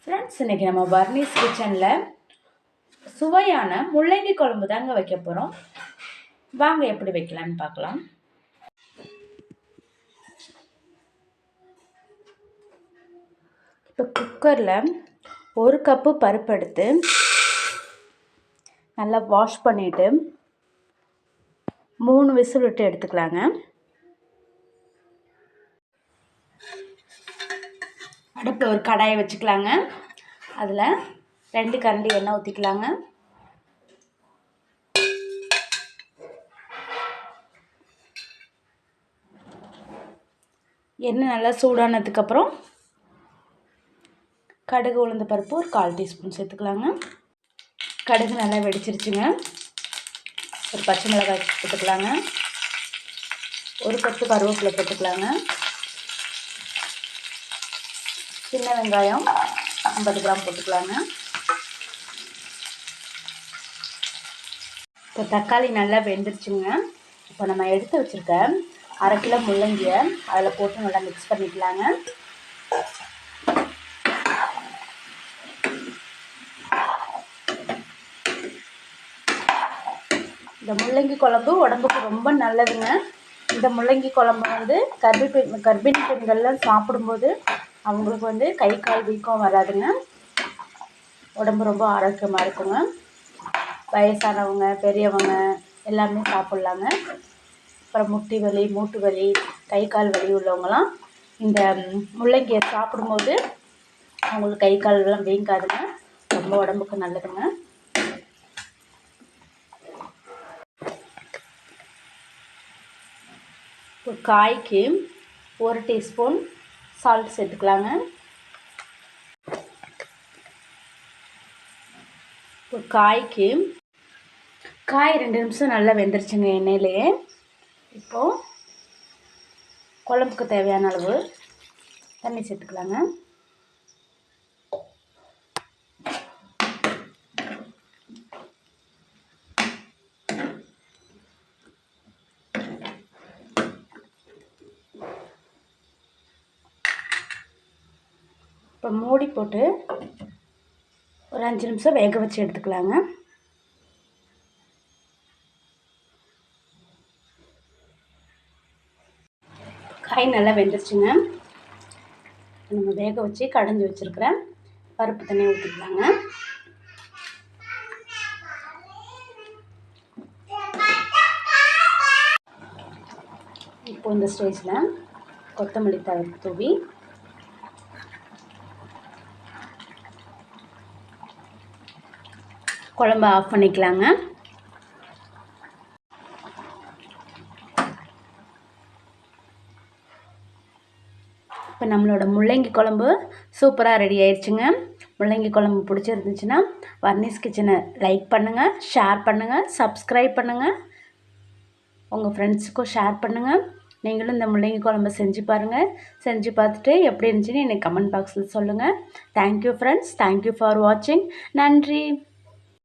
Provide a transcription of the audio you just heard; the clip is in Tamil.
ஃப்ரெண்ட்ஸ், இன்றைக்கி நம்ம வர்னிஸ் கிச்சனில் சுவையான முள்ளங்கி குழம்பு தாங்க வைக்க போகிறோம். வாங்க எப்படி வைக்கலான்னு பார்க்கலாம். இப்போ குக்கரில் 1 கப்பு பருப்பு எடுத்து நல்லா வாஷ் பண்ணிவிட்டு 3 விசில் விட்டு எடுத்துக்கலாங்க. அடுப்பில் ஒரு கடாயை வச்சுக்கலாங்க. அதில் 2 கரண்டி எண்ணெய் ஊற்றிக்கலாங்க. எண்ணெய் நல்லா சூடானதுக்கப்புறம் கடுகு உளுந்த பருப்பு ஒரு 1/4 டீஸ்பூன் சேர்த்துக்கலாங்க. கடுகு நல்லா வெடிச்சிருச்சுங்க. ஒரு பச்சை மிளகாய் போட்டுக்கலாங்க. 1 கப்பு கருவேப்பிலை போட்டுக்கலாங்க. சின்ன வெங்காயம் 50 கிராம் போட்டுக்கலாங்க. இப்போ தக்காளி நல்லா வெந்துருச்சுங்க. இப்போ நம்ம எடுத்து வச்சுருக்க 1/2 கிலோ முள்ளங்கியை அதில் போட்டு நல்லா மிக்ஸ் பண்ணிக்கலாங்க. இந்த முள்ளங்கி குழம்பு உடம்புக்கு ரொம்ப நல்லதுங்க. இந்த முள்ளங்கி குழம்பு வந்து கர்ப்பிணி பெண்கள்லாம் சாப்பிடும்போது அவங்களுக்கு கை கால் வீக்கம் வராதுங்க. உடம்பு ரொம்ப ஆரோக்கியமாக இருக்குங்க. வயசானவங்க பெரியவங்க எல்லாமே சாப்பிட்லாங்க. அப்புறம் முட்டி வலி மூட்டு வலி கை கால் வலி உள்ளவங்களாம் இந்த முள்ளங்கியை சாப்பிடும்போது அவங்களுக்கு கை கால்லாம் வீங்காதுங்க. ரொம்ப உடம்புக்கு நல்லதுங்க. இப்போ காய்க்கு 1 டீஸ்பூன் சால்ட் சேர்த்துக்கலாங்க. இப்போ காய் 2 நிமிஷம் நல்லா வெந்துருச்சுங்க எண்ணெயிலேயே. இப்போது குழம்புக்கு தேவையான அளவு தண்ணி சேர்த்துக்கலாங்க. இப்போ மூடி போட்டு ஒரு 5 நிமிஷம் வேக வச்சு எடுத்துக்கலாங்க. காய் நல்லா வெந்துருச்சுங்க. நம்ம வேக வச்சு கடைஞ்சி வச்சுருக்கிற பருப்பு தண்ணி ஊற்றிக்கலாங்க. இப்போ இந்த ஸ்டேஜில் கொத்தமல்லி தழை தூவி குழம்பு ஆஃப் பண்ணிக்கலாங்க. இப்போ நம்மளோட முள்ளங்கி குழம்பு சூப்பராக ரெடி ஆயிடுச்சுங்க. முள்ளங்கி குழம்பு பிடிச்சிருந்துச்சுன்னா வர்னிஸ் கிச்சனை லைக் பண்ணுங்கள், ஷேர் பண்ணுங்கள், சப்ஸ்கிரைப் பண்ணுங்கள். உங்கள் ஃப்ரெண்ட்ஸுக்கும் ஷேர் பண்ணுங்கள். நீங்களும் இந்த முள்ளங்கி குழம்பு செஞ்சு பாருங்கள். செஞ்சு பார்த்துட்டு எப்படி இருந்துச்சுன்னு எனக்கு கமெண்ட் பாக்ஸில் சொல்லுங்கள். Thank you friends. தேங்க்யூ ஃபார் வாட்சிங். நன்றி.